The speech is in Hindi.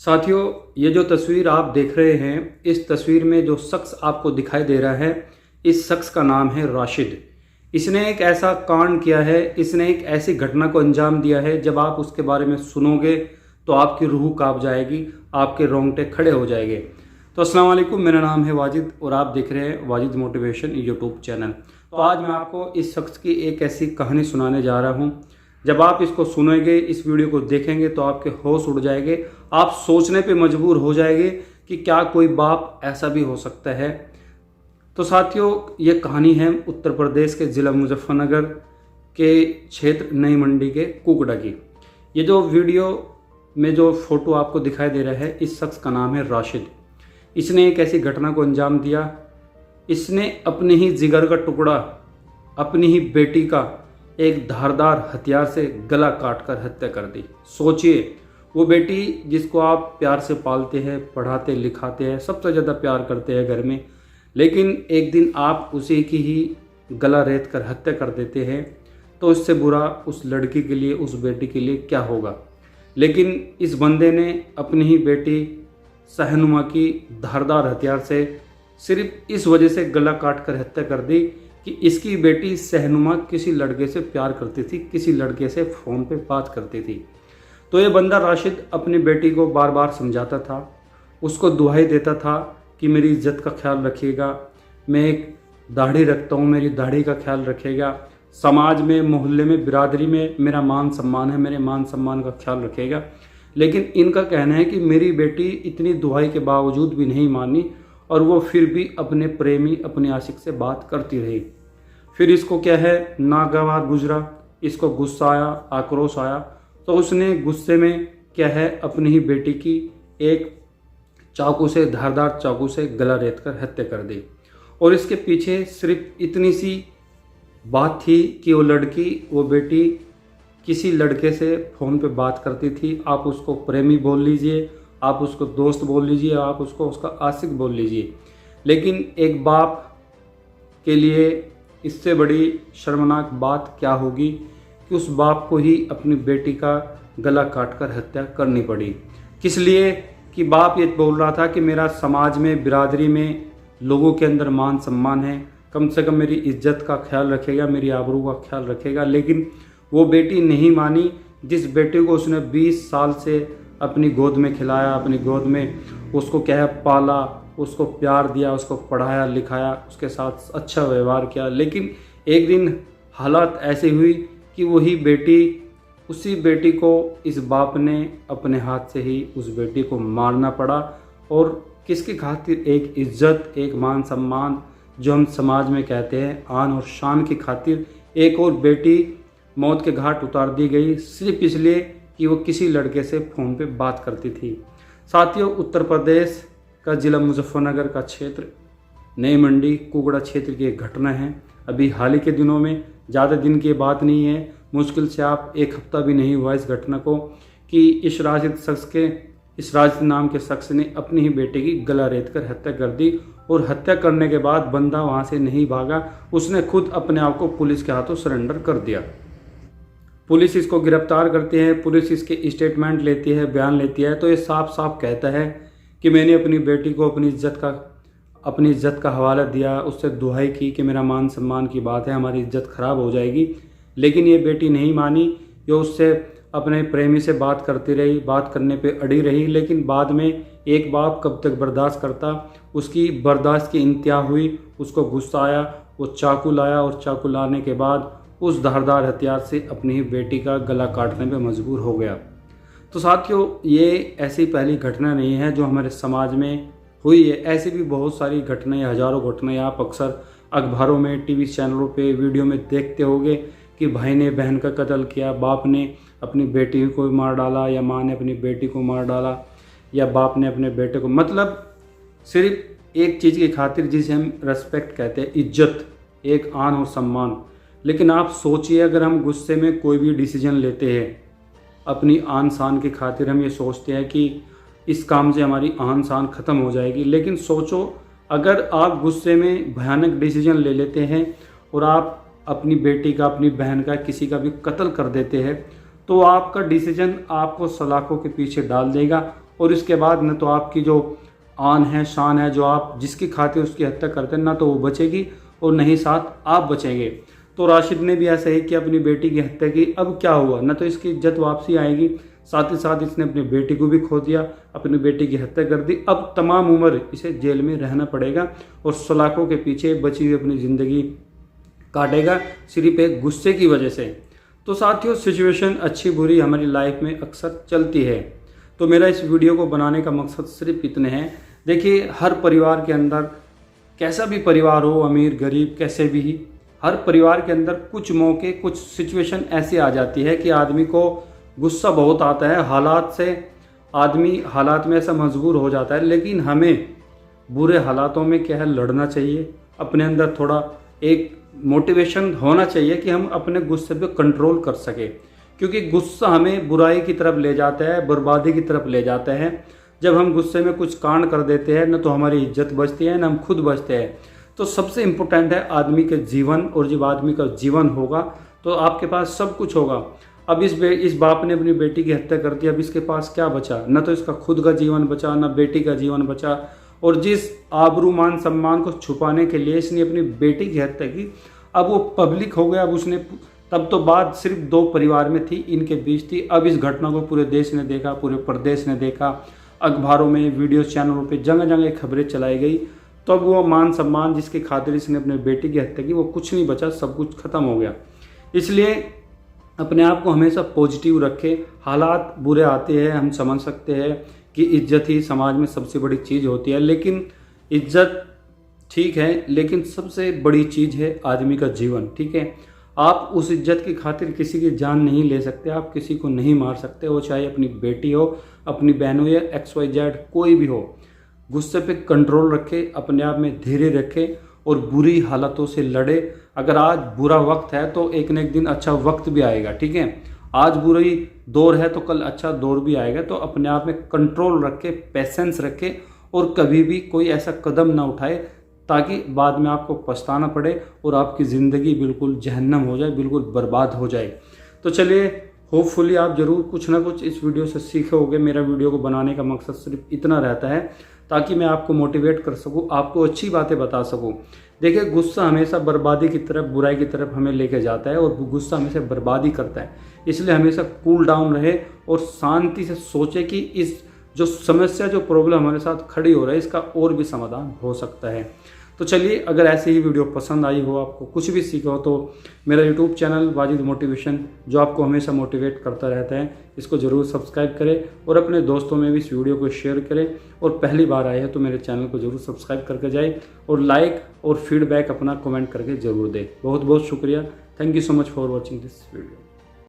साथियों, ये जो तस्वीर आप देख रहे हैं, इस तस्वीर में जो शख्स आपको दिखाई दे रहा है, इस शख्स का नाम है राशिद। इसने एक ऐसा कांड किया है, इसने एक ऐसी घटना को अंजाम दिया है, जब आप उसके बारे में सुनोगे तो आपकी रूह कांप जाएगी, आपके रोंगटे खड़े हो जाएंगे। तो अस्सलाम वालेकुम, मेरा नाम है वाजिद और आप देख रहे हैं वाजिद मोटिवेशन यूट्यूब चैनल। तो आज मैं आपको इस शख्स की एक ऐसी कहानी सुनाने जा रहा हूँ। जब आप इसको सुनेंगे, इस वीडियो को देखेंगे तो आपके होश उड़ जाएंगे, आप सोचने पे मजबूर हो जाएंगे कि क्या कोई बाप ऐसा भी हो सकता है। तो साथियों, ये कहानी है उत्तर प्रदेश के ज़िला मुजफ्फरनगर के क्षेत्र नई मंडी के कुकड़ा की। ये जो वीडियो में जो फोटो आपको दिखाई दे रहा है, इस शख्स का नाम है राशिद। इसने एक ऐसी घटना को अंजाम दिया, इसने अपने ही जिगर का टुकड़ा, अपनी ही बेटी का एक धारदार हथियार से गला काटकर हत्या कर दी। सोचिए, वो बेटी जिसको आप प्यार से पालते हैं, पढ़ाते लिखाते हैं, सबसे ज़्यादा प्यार करते हैं घर में, लेकिन एक दिन आप उसी की ही गला रेत कर हत्या कर देते हैं, तो इससे बुरा उस लड़की के लिए, उस बेटी के लिए क्या होगा। लेकिन इस बंदे ने अपनी ही बेटी सहनुमा की धारदार हथियार से सिर्फ इस वजह से गला काट कर हत्या कर दी कि इसकी बेटी सहनुमा किसी लड़के से प्यार करती थी, किसी लड़के से फ़ोन पे बात करती थी। तो ये बंदा राशिद अपनी बेटी को बार बार समझाता था, उसको दुहाई देता था कि मेरी इज्जत का ख्याल रखिएगा, मैं एक दाढ़ी रखता हूँ, मेरी दाढ़ी का ख्याल रखिएगा, समाज में, मोहल्ले में, बिरादरी में मेरा मान सम्मान है, मेरे मान सम्मान का ख्याल रखिएगा। लेकिन इनका कहना है कि मेरी बेटी इतनी दुहाई के बावजूद भी नहीं मानी और वो फिर भी अपने प्रेमी, अपने आशिक से बात करती रही। फिर इसको क्या है, नागवार गुजरा, इसको गुस्सा आया, आक्रोश आया, तो उसने गुस्से में क्या है, अपनी ही बेटी की एक चाकू से, धारदार चाकू से गला रेत कर हत्या कर दी। और इसके पीछे सिर्फ इतनी सी बात थी कि वो लड़की, वो बेटी किसी लड़के से फ़ोन पे बात करती थी। आप उसको प्रेमी बोल लीजिए, आप उसको दोस्त बोल लीजिए, आप उसको उसका आशिक बोल लीजिए, लेकिन एक बाप के लिए इससे बड़ी शर्मनाक बात क्या होगी कि उस बाप को ही अपनी बेटी का गला काटकर हत्या करनी पड़ी। किस लिए? कि बाप ये बोल रहा था कि मेरा समाज में, बिरादरी में, लोगों के अंदर मान सम्मान है, कम से कम मेरी इज्जत का ख्याल रखेगा, मेरी आबरू का ख्याल रखेगा। लेकिन वो बेटी नहीं मानी, जिस बेटी को उसने 20 साल से अपनी गोद में खिलाया, अपनी गोद में उसको क्या है पाला, उसको प्यार दिया, उसको पढ़ाया लिखाया, उसके साथ अच्छा व्यवहार किया। लेकिन एक दिन हालात ऐसी हुई कि वही बेटी, उसी बेटी को इस बाप ने अपने हाथ से ही उस बेटी को मारना पड़ा। और किसकी खातिर? एक इज्जत, एक मान सम्मान, जो हम समाज में कहते हैं आन और शान की खातिर एक और बेटी मौत के घाट उतार दी गई, सिर्फ इसलिए कि वो किसी लड़के से फ़ोन पे बात करती थी। साथियों, उत्तर प्रदेश का ज़िला मुजफ्फरनगर का क्षेत्र नई मंडी कुकड़ा क्षेत्र की एक घटना है। अभी हाल ही के दिनों में, ज़्यादा दिन की बात नहीं है, मुश्किल से आप एक हफ्ता भी नहीं हुआ इस घटना को, कि इस राशिद नाम के शख्स ने अपनी ही बेटे की गला रेत कर हत्या कर दी। और हत्या करने के बाद बंदा वहाँ से नहीं भागा, उसने खुद अपने आप को पुलिस के हाथों सरेंडर कर दिया। पुलिस इसको गिरफ्तार करती है, पुलिस इसके स्टेटमेंट लेती है, बयान लेती है, तो ये साफ साफ कहता है कि मैंने अपनी बेटी को अपनी इज्जत का हवाला दिया, उससे दुहाई की कि मेरा मान सम्मान की बात है, हमारी इज्जत खराब हो जाएगी। लेकिन ये बेटी नहीं मानी, जो उससे अपने प्रेमी से बात करती रही, बात करने पे अड़ी रही। लेकिन बाद में एक बाप कब तक बर्दाश्त करता, उसकी बर्दाश्त की इंतहा हुई, उसको गुस्सा आया, वो चाकू लाया और चाकू लाने के बाद उस धारदार हथियार से अपनी ही बेटी का गला काटने पे मजबूर हो गया। तो साथियों, ये ऐसी पहली घटना नहीं है जो हमारे समाज में हुई है। ऐसी भी बहुत सारी घटनाएं, हजारों घटनाएं आप अक्सर अखबारों में, टीवी चैनलों पे, वीडियो में देखते होंगे कि भाई ने बहन का कत्ल किया, बाप ने अपनी बेटी को मार डाला, या माँ ने अपनी बेटी को मार डाला, या बाप ने अपने बेटे को, मतलब सिर्फ एक चीज़ की खातिर जिसे हम रेस्पेक्ट कहते हैं, इज्जत, एक आन और सम्मान। लेकिन आप सोचिए, अगर हम गुस्से में कोई भी डिसीजन लेते हैं, अपनी आन शान की खातिर हम ये सोचते हैं कि इस काम से हमारी आन शान ख़त्म हो जाएगी। लेकिन सोचो, अगर आप गुस्से में भयानक डिसीजन ले लेते हैं और आप अपनी बेटी का, अपनी बहन का, किसी का भी कत्ल कर देते हैं, तो आपका डिसीजन आपको सलाखों के पीछे डाल देगा और इसके बाद न तो आपकी जो आन है, शान है, जो आप जिसकी खातिर उसकी हत्या करते हैं, ना तो वो बचेगी और न ही साथ आप बचेंगे। तो राशिद ने भी ऐसा ही किया, अपनी बेटी की हत्या की। अब क्या हुआ, न तो इसकी इज्जत वापसी आएगी, साथ ही साथ इसने अपनी बेटी को भी खो दिया, अपनी बेटी की हत्या कर दी। अब तमाम उम्र इसे जेल में रहना पड़ेगा और सलाखों के पीछे बची हुई अपनी ज़िंदगी काटेगा, सिर्फ एक गुस्से की वजह से। तो साथियों, सिचुएशन अच्छी बुरी हमारी लाइफ में अक्सर चलती है। तो मेरा इस वीडियो को बनाने का मकसद सिर्फ इतने हैं। देखिए, हर परिवार के अंदर, कैसा भी परिवार हो, अमीर गरीब कैसे भी, हर परिवार के अंदर कुछ मौके, कुछ सिचुएशन ऐसी आ जाती है कि आदमी को गुस्सा बहुत आता है, हालात से आदमी हालात में ऐसा मजबूर हो जाता है। लेकिन हमें बुरे हालातों में क्या है, लड़ना चाहिए। अपने अंदर थोड़ा एक मोटिवेशन होना चाहिए कि हम अपने गुस्से पे कंट्रोल कर सके, क्योंकि गुस्सा हमें बुराई की तरफ ले जाता है, बर्बादी की तरफ ले जाता है। जब हम गुस्से में कुछ कांड कर देते हैं, न तो हमारी इज्जत बचती है, न हम खुद बचते हैं। तो सबसे इम्पोर्टेंट है आदमी के जीवन, और जब आदमी का जीवन होगा तो आपके पास सब कुछ होगा। अब इस बाप ने अपनी बेटी की हत्या कर दी, अब इसके पास क्या बचा, न तो इसका खुद का जीवन बचा, न बेटी का जीवन बचा। और जिस आबरू मान सम्मान को छुपाने के लिए इसने अपनी बेटी की हत्या की, अब वो पब्लिक हो गया। अब उसने, तब तो बात सिर्फ 2 परिवार में थी, इनके बीच थी। अब इस घटना को पूरे देश ने देखा, पूरे प्रदेश ने देखा, अखबारों में, वीडियो चैनलों पे जगह जगह खबरें चलाई गई। तो अब वो मान सम्मान जिसके खातिर इसने अपने बेटी की हत्या की, वो कुछ नहीं बचा, सब कुछ खत्म हो गया। इसलिए अपने आप को हमेशा पॉजिटिव रखें। हालात बुरे आते हैं, हम समझ सकते हैं कि इज्जत ही समाज में सबसे बड़ी चीज़ होती है। लेकिन इज्जत ठीक है, लेकिन सबसे बड़ी चीज़ है आदमी का जीवन। ठीक है, आप उस इज्जत की खातिर किसी की जान नहीं ले सकते, आप किसी को नहीं मार सकते, वो चाहे अपनी बेटी हो, अपनी बहन हो, या XYZ कोई भी हो। गुस्से पे कंट्रोल रखे, अपने आप में धैर्य रखे और बुरी हालातों से लड़े। अगर आज बुरा वक्त है तो एक न एक दिन अच्छा वक्त भी आएगा। ठीक है, आज बुरी दौर है तो कल अच्छा दौर भी आएगा। तो अपने आप में कंट्रोल रखे, पेशेंस रखे और कभी भी कोई ऐसा कदम ना उठाए ताकि बाद में आपको पछताना पड़े और आपकी ज़िंदगी बिल्कुल जहन्नम हो जाए, बिल्कुल बर्बाद हो जाए। तो चलिए, होपफुली आप ज़रूर कुछ ना कुछ इस वीडियो से सीखे होगे। मेरा वीडियो को बनाने का मकसद सिर्फ इतना रहता है ताकि मैं आपको मोटिवेट कर सकूं, आपको अच्छी बातें बता सकूं। देखिए, गुस्सा हमेशा बर्बादी की तरफ, बुराई की तरफ हमें लेके जाता है और गुस्सा हमेशा बर्बादी करता है। इसलिए हमेशा कूल डाउन रहे और शांति से सोचे कि इस जो समस्या, जो प्रॉब्लम हमारे साथ खड़ी हो रहा है, इसका और भी समाधान हो सकता है। तो चलिए, अगर ऐसे ही वीडियो पसंद आई हो, आपको कुछ भी सीखा हो, तो मेरा यूट्यूब चैनल वाजिद मोटिवेशन, जो आपको हमेशा मोटिवेट करता रहता है, इसको ज़रूर सब्सक्राइब करें और अपने दोस्तों में भी इस वीडियो को शेयर करें। और पहली बार आए हैं तो मेरे चैनल को ज़रूर सब्सक्राइब करके जाए और लाइक और फीडबैक अपना कमेंट करके ज़रूर दें। बहुत बहुत शुक्रिया। Thank you so much for watching this video.